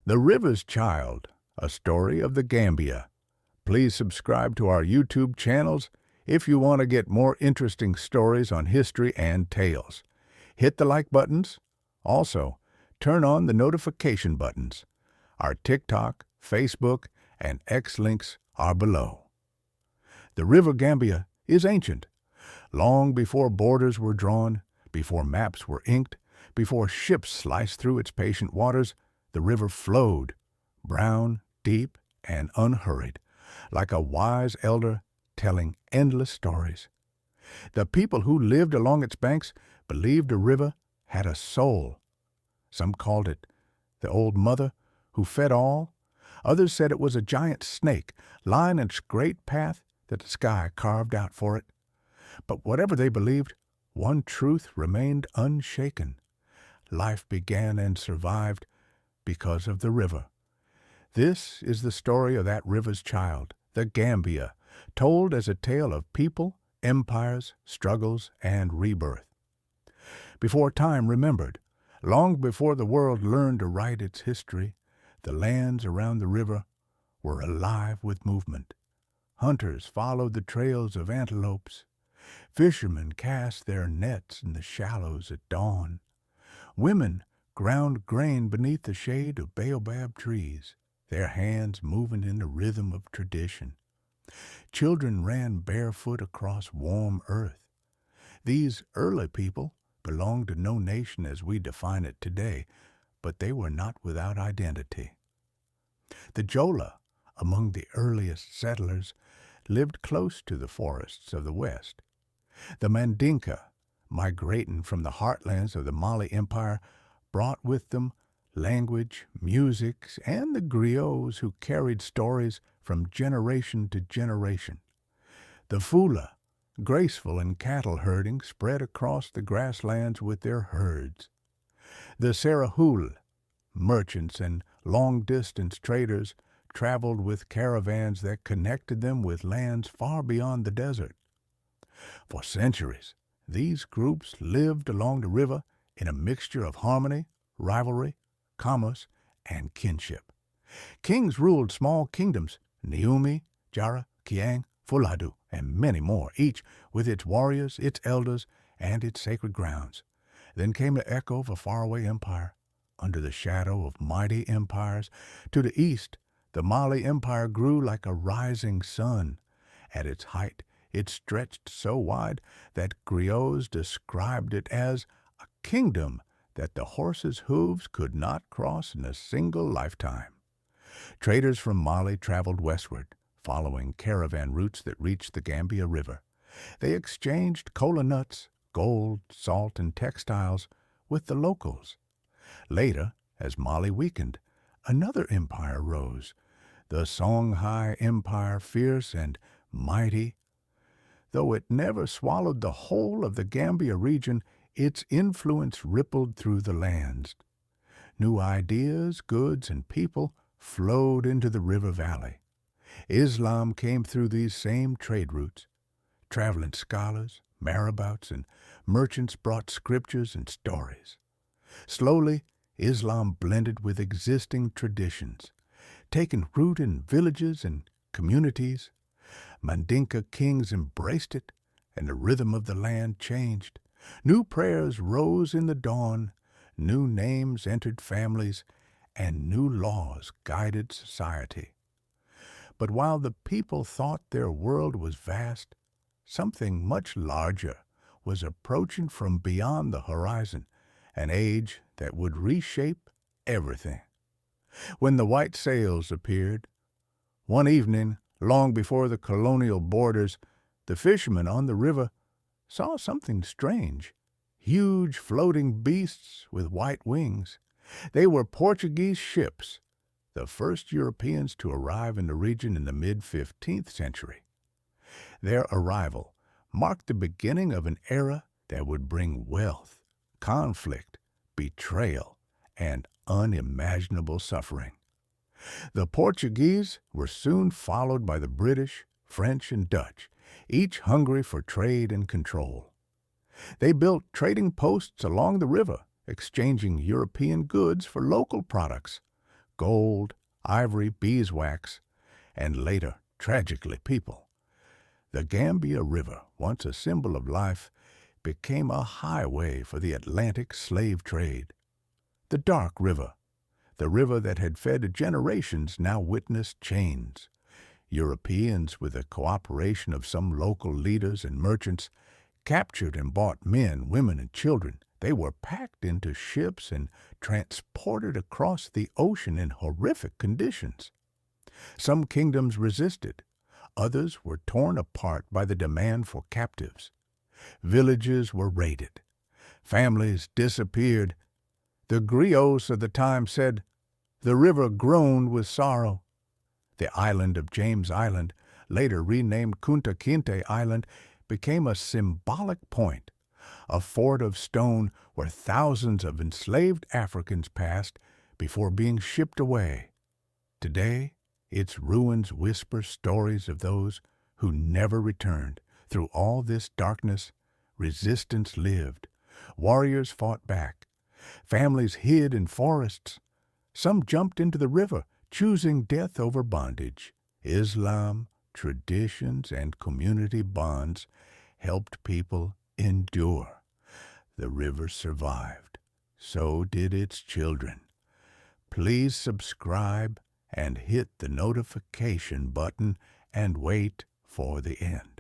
The River's Child, a story of the Gambia. Please subscribe to our YouTube channels if you want to get more interesting stories on history and tales. Hit the like buttons. Also, turn on the notification buttons. Our TikTok, Facebook, and X links are below. The River Gambia is ancient. Long before borders were drawn, before maps were inked, before ships sliced through its patient waters, the river flowed, brown, deep, and unhurried, like a wise elder telling endless stories. The people who lived along its banks believed the river had a soul. Some called it the Old Mother who fed all. Others said it was a giant snake lying in its great path that the sky carved out for it. But whatever they believed, one truth remained unshaken. Life began and survived because of the river. This is the story of that river's child, the Gambia, told as a tale of people, empires, struggles, and rebirth. Before time remembered, long before the world learned to write its history, the lands around the river were alive with movement. Hunters followed the trails of antelopes. Fishermen cast their nets in the shallows at dawn. Women ground grain beneath the shade of baobab trees, their hands moving in the rhythm of tradition. Children ran barefoot across warm earth. These early people belonged to no nation as we define it today, but they were not without identity. The Jola, among the earliest settlers, lived close to the forests of the West. The Mandinka, migrating from the heartlands of the Mali Empire, brought with them language, music, and the griots who carried stories from generation to generation. The Fula, graceful in cattle herding, spread across the grasslands with their herds. The Sarahul, merchants and long-distance traders, traveled with caravans that connected them with lands far beyond the desert. For centuries, these groups lived along the river in a mixture of harmony, rivalry, commerce, and kinship. Kings ruled small kingdoms, Niumi, Jara, Kiang, Fuladu, and many more, each with its warriors, its elders, and its sacred grounds. Then came the echo of a faraway empire. Under the shadow of mighty empires, to the east, the Mali Empire grew like a rising sun. At its height, it stretched so wide that griots described it as a kingdom that the horse's hooves could not cross in a single lifetime. Traders from Mali traveled westward, following caravan routes that reached the Gambia River. They exchanged kola nuts, gold, salt, and textiles with the locals. Later, as Mali weakened, another empire rose, the Songhai Empire, fierce and mighty. Though it never swallowed the whole of the Gambia region, its influence rippled through the lands. New ideas, goods, and people flowed into the river valley. Islam came through these same trade routes. Traveling scholars, marabouts, and merchants brought scriptures and stories. Slowly, Islam blended with existing traditions, taking root in villages and communities. Mandinka kings embraced it, and the rhythm of the land changed. New prayers rose in the dawn, new names entered families, and new laws guided society. But while the people thought their world was vast, something much larger was approaching from beyond the horizon, an age that would reshape everything. When the white sails appeared, one evening, long before the colonial borders, the fishermen on the river saw something strange. Huge floating beasts with white wings. They were Portuguese ships, the first Europeans to arrive in the region in the mid-15th century. Their arrival marked the beginning of an era that would bring wealth, conflict, betrayal, and unimaginable suffering. The Portuguese were soon followed by the British, French, and Dutch, each hungry for trade and control. They built trading posts along the river, exchanging European goods for local products. gold, ivory, beeswax, and later, tragically, people. The Gambia River, once a symbol of life, became a highway for the Atlantic slave trade. The Dark River, the river that had fed generations, now witnessed change. Europeans, with the cooperation of some local leaders and merchants, captured and bought men, women, and children. They were packed into ships and transported across the ocean in horrific conditions. Some kingdoms resisted. Others were torn apart by the demand for captives. Villages were raided. Families disappeared. The griots of the time said, "The river groaned with sorrow." The island of James Island, later renamed Kunta Kinte Island, became a symbolic point, a fort of stone where thousands of enslaved Africans passed before being shipped away. Today, its ruins whisper stories of those who never returned. Through all this darkness, resistance lived. Warriors fought back. Families hid in forests. Some jumped into the river, choosing death over bondage. Islam, traditions, and community bonds helped people endure. The river survived. So did its children. Please subscribe and hit the notification button and wait for the end.